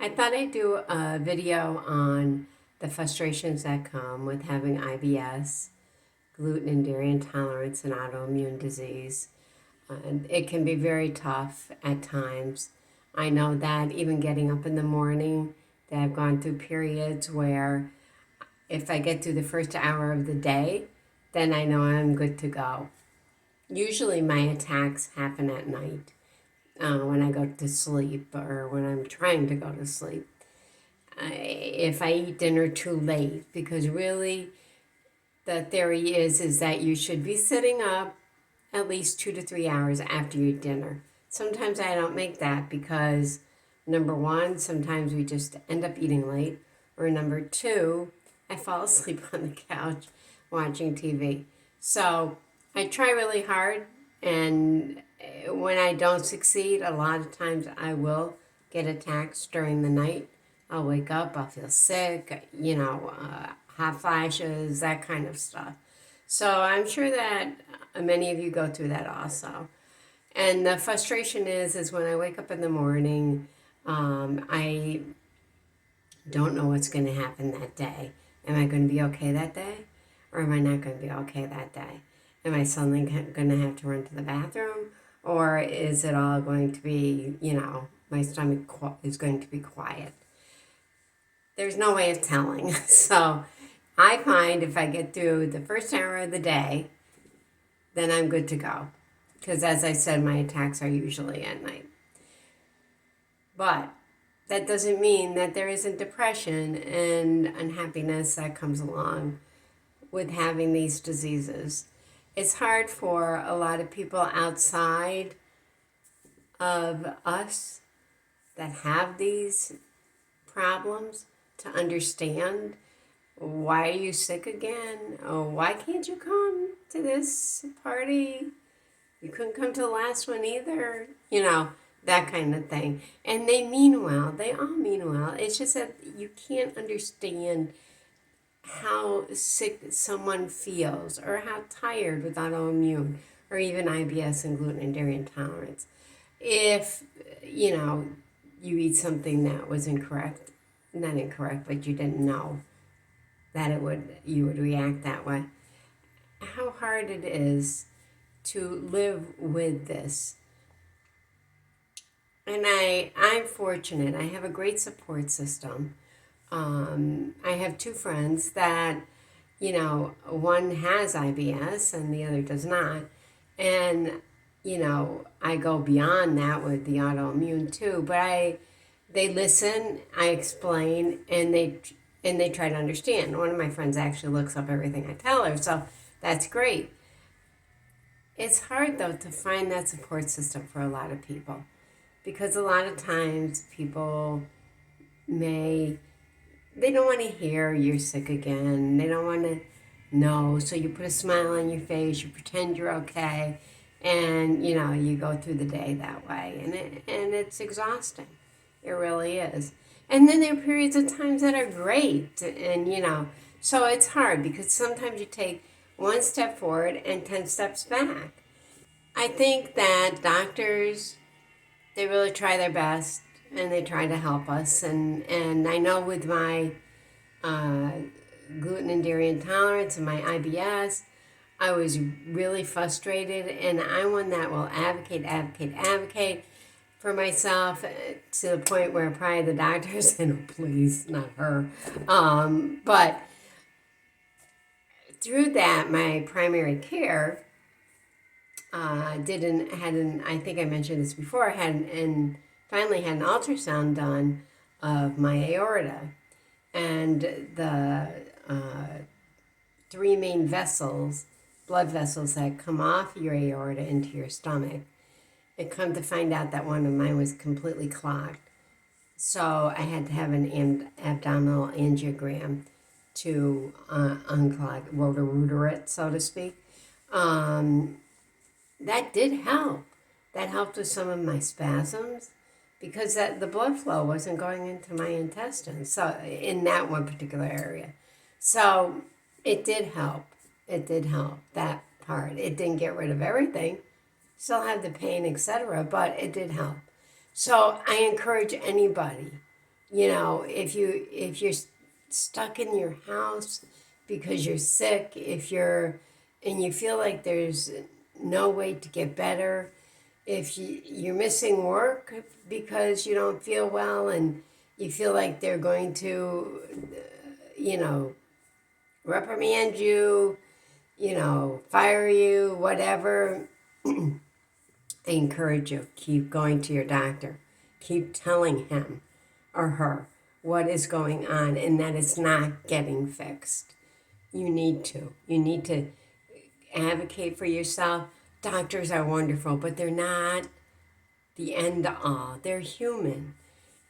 I thought I'd do a video on the frustrations that come with having IBS, gluten and dairy intolerance, and autoimmune disease. And it can be very tough at times. I know that even getting up in the morning, that I've gone through periods where if I get through the first hour of the day, then I know I'm good to go. Usually my attacks happen at night when I go to sleep or when I'm trying to go to sleep. If I eat dinner too late, because really the theory is that you should be sitting up at least 2 to 3 hours after your dinner. Sometimes I don't make that because number one, sometimes we just end up eating late, or number two, I fall asleep on the couch watching TV. So I try really hard, and when I don't succeed, a lot of times I will get attacks during the night. I'll wake up, I'll feel sick, hot flashes, that kind of stuff. So I'm sure that many of you go through that also. And the frustration is when I wake up in the morning, I don't know what's going to happen that day. Am I going to be okay that day? Or am I not going to be okay that day? Am I suddenly going to have to run to the bathroom? Or is it all going to be, my stomach is going to be quiet? There's no way of telling. So I find if I get through the first hour of the day, then I'm good to go. Because as I said, my attacks are usually at night. But that doesn't mean that there isn't depression and unhappiness that comes along with having these diseases. It's hard for a lot of people outside of us that have these problems to understand, why are you sick again? Oh, why can't you come to this party? You couldn't come to the last one either. That kind of thing. And they mean well. They all mean well. It's just that you can't understand how sick someone feels or how tired with autoimmune or even IBS and gluten and dairy intolerance. If, you eat something that was incorrect, not incorrect, but you didn't know that you would react that way. How hard it is to live with this. And I'm fortunate. I have a great support system. I have two friends that, one has IBS and the other does not. And, I go beyond that with the autoimmune too. But they listen, I explain, and they try to understand. One of my friends actually looks up everything I tell her, so that's great. It's hard, though, to find that support system for a lot of people because a lot of times people they don't want to hear you're sick again. They don't want to know, so you put a smile on your face, you pretend you're okay, and, you go through the day that way, and it's exhausting. It really is. And then there are periods of times that are great, and, so it's hard because sometimes you take one step forward and 10 steps back. I think that doctors, they really try their best and they try to help us. And I know with my uh, gluten and dairy intolerance and my IBS, I was really frustrated, and I'm one that will advocate for myself to the point where probably the doctors say, no, please, not her. But through that, my primary care I think I mentioned this before, finally had an ultrasound done of my aorta, and the three main blood vessels that come off your aorta into your stomach. It come to find out that one of mine was completely clogged. So I had to have an abdominal angiogram to unclog, rotor it, so to speak. That did help. That helped with some of my spasms because the blood flow wasn't going into my intestines. So in that one particular area. So it did help. It did help, that part. It didn't get rid of everything. Still had the pain, etc., but it did help. So I encourage anybody if you're stuck in your house because you're sick, if you're and you feel like there's no way to get better, if you're missing work because you don't feel well and you feel like they're going to, you know, reprimand you, fire you, whatever, I encourage you, keep going to your doctor. Keep telling him or her what is going on and that it's not getting fixed. You need to. You need to advocate for yourself. Doctors are wonderful, but they're not the end all. They're human.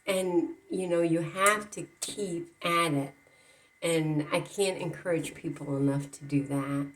And, you have to keep at it. And I can't encourage people enough to do that.